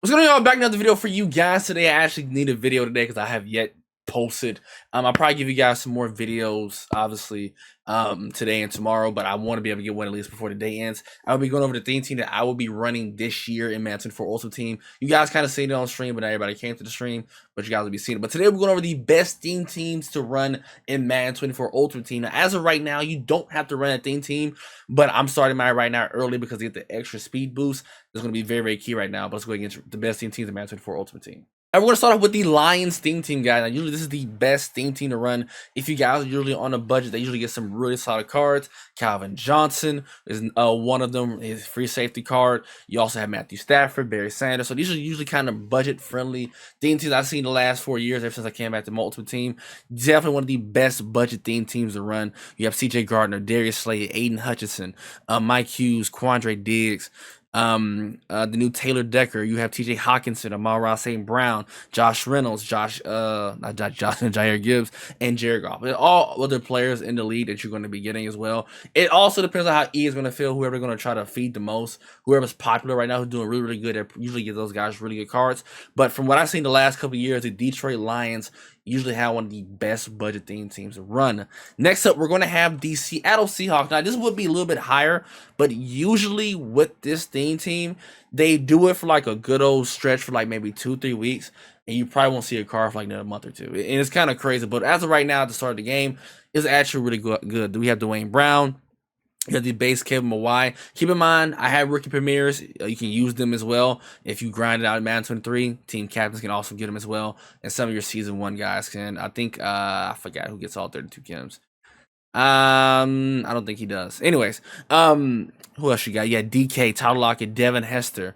What's going on? Back another video for you guys today. I actually need a video today because I have yet posted. I'll probably give you guys some more videos, obviously, today and tomorrow, but I want to be able to get one at least before the day ends. I'll be going over the theme team that I will be running this year in Madden 24 Ultimate Team. You guys kind of seen it on stream, but not everybody came to the stream, but you guys will be seeing it. But today we're going over the best theme teams to run in Madden 24 Ultimate Team. Now, as of right now, you don't have to run a theme team, but I'm starting mine right now early because you get the extra speed boost. It's going to be very, very key right now, but let's go against the best theme teams in Madden 24 Ultimate Team. And we're going to start off with the Lions theme team, guys. Now, usually this is the best theme team to run. If you guys are usually on a budget, they usually get some really solid cards. Calvin Johnson is one of them, his free safety card. You also have Matthew Stafford, Barry Sanders. So these are usually kind of budget-friendly theme teams I've seen the last 4 years, ever since I came back to Ultimate Team. Definitely one of the best budget theme teams to run. You have C.J. Gardner, Darius Slay, Aiden Hutchinson, Mike Hughes, Quandre Diggs, the new Taylor Decker. You have T.J. Hawkinson, Amon-Ra St. Brown, Josh Reynolds, Jair Gibbs, and Jared Goff. They're all other players in the league that you're going to be getting as well. It also depends on how E is going to feel. Whoever's going to try to feed the most, whoever's popular right now, who's doing really, really good, they usually get those guys really good cards. But from what I've seen the last couple of years, the Detroit Lions usually have one of the best budget theme teams to run. Next up, we're going to have the Seattle Seahawks. Now, this would be a little bit higher, but usually with this theme team, they do it for like a good old stretch for like maybe 2-3 weeks, and you probably won't see a card for like another month or two. And it's kind of crazy, but as of right now, at the start of the game, it's actually really good. We have Dwayne Brown. You have the base Kevin Mawai. Keep in mind, I have rookie premieres. You can use them as well. If you grind it out in Madden 23, team captains can also get them as well. And some of your season 1 guys can. I think, I forgot who gets all 32 Kims. I don't think he does. Anyways, who else you got? Yeah, DK, Tyler Lockett, Devin Hester,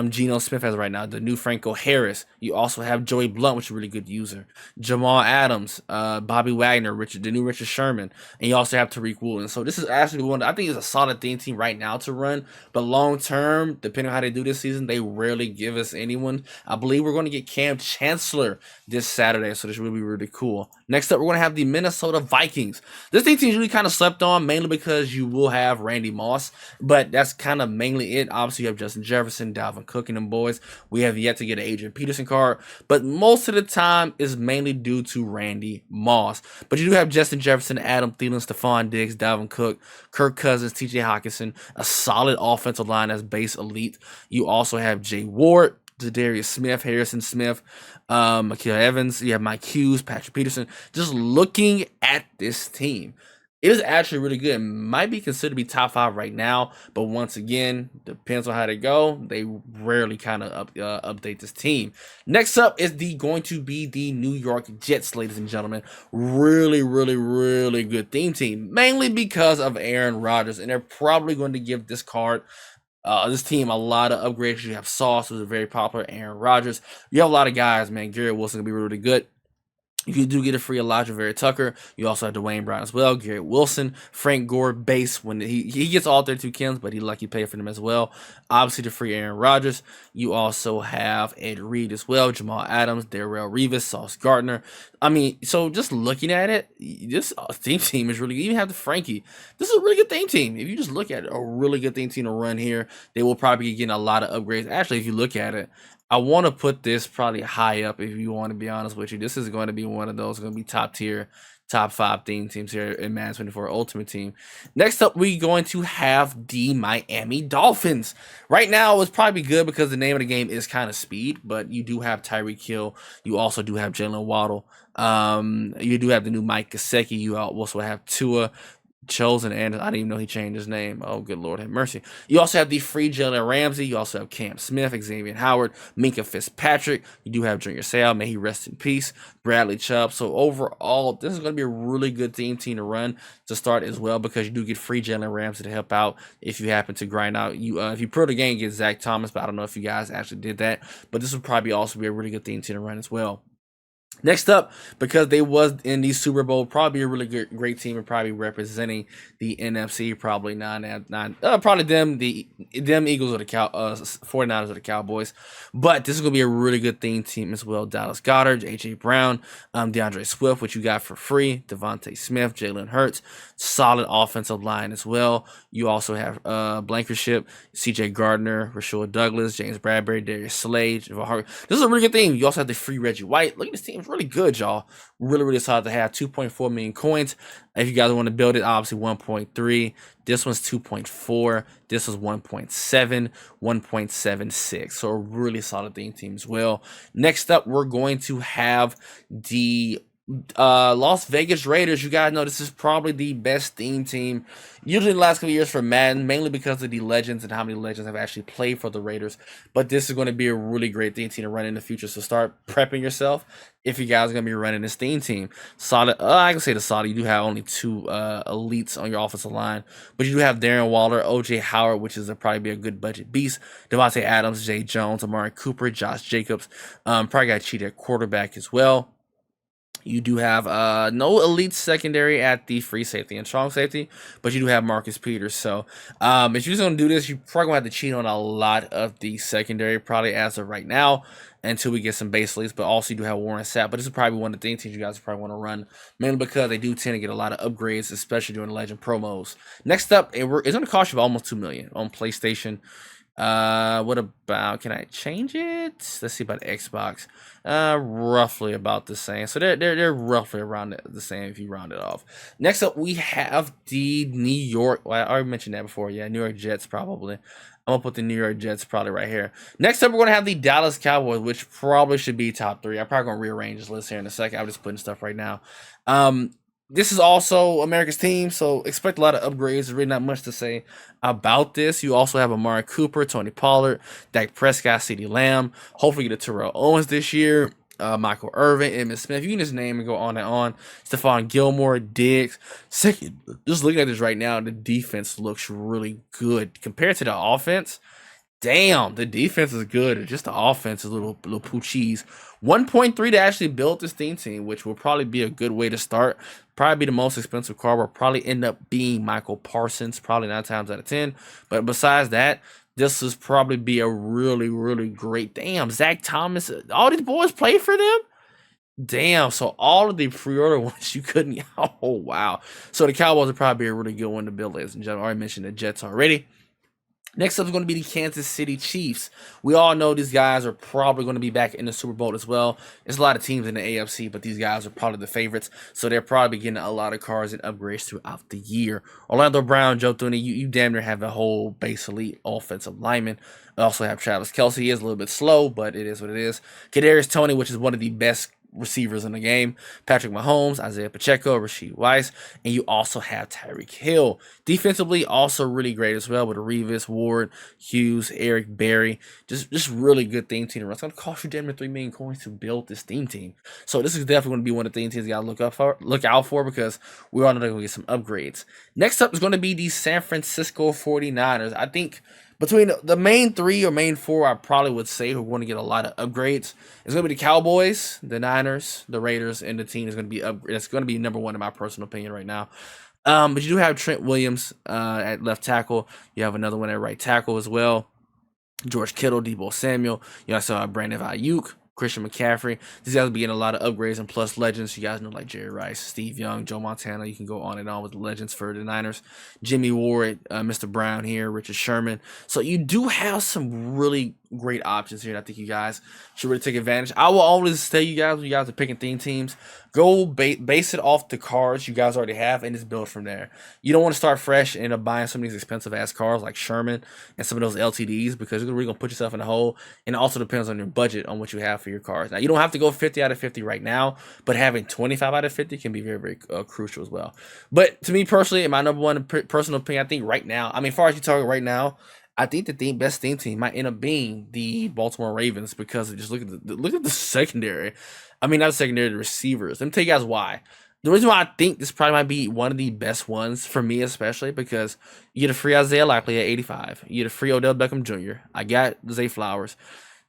Geno Smith as right now, the new Franco Harris. You also have Joey Blunt, which is a really good user. Jamal Adams, Bobby Wagner, the new Richard Sherman, and you also have Tariq Woolen. So this is actually one I think is a solid theme team right now to run, but long term, depending on how they do this season, they rarely give us anyone. I believe we're going to get Cam Chancellor this Saturday, so this will be really cool. Next up, we're going to have the Minnesota Vikings. This theme team's really kind of slept on, mainly because you will have Randy Moss, but that's kind of mainly it. Obviously, you have Justin Jefferson, Dalvin Cook, and them boys. We have yet to get an Adrian Peterson card, but most of the time is mainly due to Randy Moss. But you do have Justin Jefferson, Adam Thielen, Stephon Diggs, Dalvin Cook, Kirk Cousins, T.J. Hawkinson, a solid offensive line that's base elite. You also have Jay Ward, Zadarius Smith, Harrison Smith, Mikael Evans. You have Mike Hughes, Patrick Peterson. Just looking at this team, it is actually really good. It might be considered to be top 5 right now, but once again, depends on how they go. They rarely kind of update this team. Next up is going to be the New York Jets, ladies and gentlemen. Really, really, really good theme team, mainly because of Aaron Rodgers, and they're probably going to give this card this team a lot of upgrades. You have Sauce, who's a very popular, Aaron Rodgers. You have a lot of guys, man. Garrett Wilson can be really good. You do get a free Elijah Vera Tucker. You also have Dwayne Brown as well, Garrett Wilson, Frank Gore base when he gets all 32 Kims, but he lucky pay for them as well. Obviously, the free Aaron Rodgers. You also have Ed Reed as well, Jamal Adams, Darrell Revis, Sauce Gardner. I mean, so just looking at it, this theme team is really good. You even have the Frankie. This is a really good theme team. If you just look at it, a really good theme team to run here. They will probably be getting a lot of upgrades. Actually, if you look at it, I want to put this probably high up if you want to be honest with you. This is going to be one of those going to be top tier, top 5 theme teams here in Madden 24 Ultimate Team. Next up, we're going to have the Miami Dolphins. Right now, it's probably good because the name of the game is kind of speed, but you do have Tyreek Hill. You also do have Jalen Waddle. You do have the new Mike Gesicki. You also have Tua Chosen, and I didn't even know he changed his name. Oh, good Lord, have mercy. You also have the free Jalen Ramsey. You also have Cam Smith, Xavier Howard, Minka Fitzpatrick. You do have Junior Seau. May he rest in peace. Bradley Chubb. So overall, this is going to be a really good team to run to start as well, because you do get free Jalen Ramsey to help out if you happen to grind out. If you pro the game, get Zach Thomas, but I don't know if you guys actually did that. But this would probably also be a really good team to run as well. Next up, because they was in the Super Bowl, probably a really good, great team, and probably representing the NFC. Probably probably them Eagles or the 49ers or the Cowboys. But this is gonna be a really good team as well. Dallas Goddard, AJ Brown, DeAndre Swift, which you got for free, Devontae Smith, Jalen Hurts, solid offensive line as well. You also have Blankenship, C.J. Gardner, Rashawn Douglas, James Bradbury, Darius Slade. This is a really good team. You also have the free Reggie White. Look at this team; it's really good, y'all. Really, really solid to have. 2.4 million coins. If you guys want to build it, obviously 1.3. This one's 2.4. This was 1.7, 1.76. So a really solid team as well. Next up, we're going to have the Las Vegas Raiders. You guys know this is probably the best team usually in the last couple of years for Madden, mainly because of the legends and how many legends have actually played for the Raiders. But this is going to be a really great team to run in the future. So start prepping yourself if you guys are going to be running this team. Solid. I can say the solid. You do have only two elites on your offensive line, but you do have Darren Waller, OJ Howard, which is probably be a good budget beast. Devontae Adams, Jay Jones, Amari Cooper, Josh Jacobs. Probably got cheated at quarterback as well. You do have no elite secondary at the free safety and strong safety, but you do have Marcus Peters. So if you're just going to do this, you're probably going to have to cheat on a lot of the secondary, probably as of right now, until we get some base leads. But also you do have Warren Sapp. But this is probably one of the teams you guys probably want to run, mainly because they do tend to get a lot of upgrades, especially during the Legend promos. Next up, it's going to cost you almost $2 million on PlayStation. What about, can I change it? Let's see about Xbox. Roughly about the same. So they're roughly around the same if you round it off. Next up, we have the New York. Well, I already mentioned that before. Yeah, New York Jets probably. I'm gonna put the New York Jets probably right here. Next up, we're gonna have the Dallas Cowboys, which probably should be top 3. I'm probably gonna rearrange this list here in a second. I'm just putting stuff right now. This is also America's team, so expect a lot of upgrades. There's really not much to say about this. You also have Amari Cooper, Tony Pollard, Dak Prescott, CeeDee Lamb. Hopefully, get a Terrell Owens this year. Michael Irvin, Emmitt Smith. You can just name and go on and on. Stephon Gilmore, Diggs. Second, just looking at this right now, the defense looks really good compared to the offense. Damn, the defense is good. Just the offense is a little poochies. 1.3 to actually build this team, which will probably be a good way to start. Probably be the most expensive car. Will probably end up being Michael Parsons, probably 9 times out of 10. But besides that, this is probably be a really, really great. Damn, Zach Thomas. All these boys play for them. Damn, so all of the pre-order ones you couldn't. Oh wow. So the Cowboys would probably be a really good one to build, ladies and gentlemen. I already mentioned the Jets already. Next up is going to be the Kansas City Chiefs. We all know these guys are probably going to be back in the Super Bowl as well. There's a lot of teams in the AFC, but these guys are probably the favorites. So they're probably getting a lot of cars and upgrades throughout the year. Orlando Brown, Joe Thuney, you damn near have a whole base elite offensive lineman. I also have Travis Kelce. He is a little bit slow, but it is what it is. Kadarius Toney, which is one of the best receivers in the game. Patrick Mahomes, Isaiah Pacheco, Rashid Weiss, and you also have Tyreek Hill. Defensively, also really great as well with Revis, Ward, Hughes, Eric Berry. Just really good team to run. It's going to cost you damn near 3 million coins to build this team. So this is definitely going to be one of the teams you got to look out for because we all know they're going to get some upgrades. Next up is going to be the San Francisco 49ers. I think between the main 3 or main 4, I probably would say who are going to get a lot of upgrades. It's going to be the Cowboys, the Niners, the Raiders, and the team is going to be it's going to be number 1 in my personal opinion right now. But you do have Trent Williams at left tackle. You have another one at right tackle as well. George Kittle, Deebo Samuel. You also have Brandon Ayuk, Christian McCaffrey. These guys will be getting a lot of upgrades and plus legends. You guys know like Jerry Rice, Steve Young, Joe Montana. You can go on and on with the legends for the Niners. Jimmy Ward, Mr. Brown here, Richard Sherman. So you do have some really great options here. And I think you guys should really take advantage. I will always tell you guys when you guys are picking teams, go base it off the cars you guys already have and just build from there. You don't want to start fresh and end up buying some of these expensive ass cars like Sherman and some of those LTDs because you're really gonna put yourself in a hole. And it also depends on your budget on what you have for your cars. Now you don't have to go 50 out of 50 right now, but having 25 out of 50 can be very, very crucial as well. But to me personally, in my number 1 personal opinion, I think right now, I mean, as far as you talking right now, I think the best team might end up being the Baltimore Ravens because just look at the secondary. I mean, not the secondary, the receivers. Let me tell you guys why. The reason why I think this probably might be one of the best ones for me, especially because you get a free Isaiah Likely at 85. You get a free Odell Beckham Jr. I got Zay Flowers.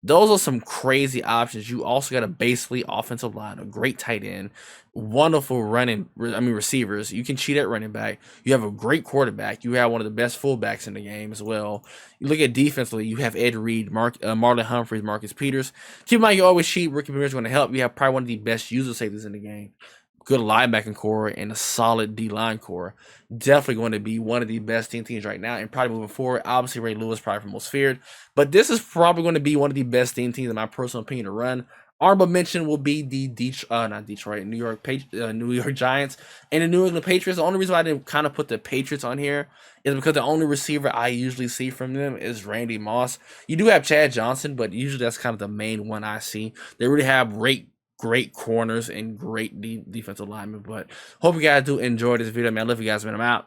Those are some crazy options. You also got a basically offensive line, a great tight end, wonderful receivers. You can cheat at running back. You have a great quarterback. You have one of the best fullbacks in the game as well. You look at defensively, you have Ed Reed, Marlon Humphreys, Marcus Peters. Keep in mind, you always cheat. Ricky Peters going to help. You have probably one of the best user safeties in the game. Good linebacking core and a solid D line core. Definitely going to be one of the best teams right now, and probably moving forward. Obviously, Ray Lewis probably for most feared, but this is probably going to be one of the best teams, in my personal opinion, to run. Honorable mention will be the New York Giants and the New England Patriots. The only reason why I didn't kind of put the Patriots on here is because the only receiver I usually see from them is Randy Moss. You do have Chad Johnson, but usually that's kind of the main one I see. They really have great corners and great defensive linemen. But hope you guys do enjoy this video, man. I love you guys, man. I'm out.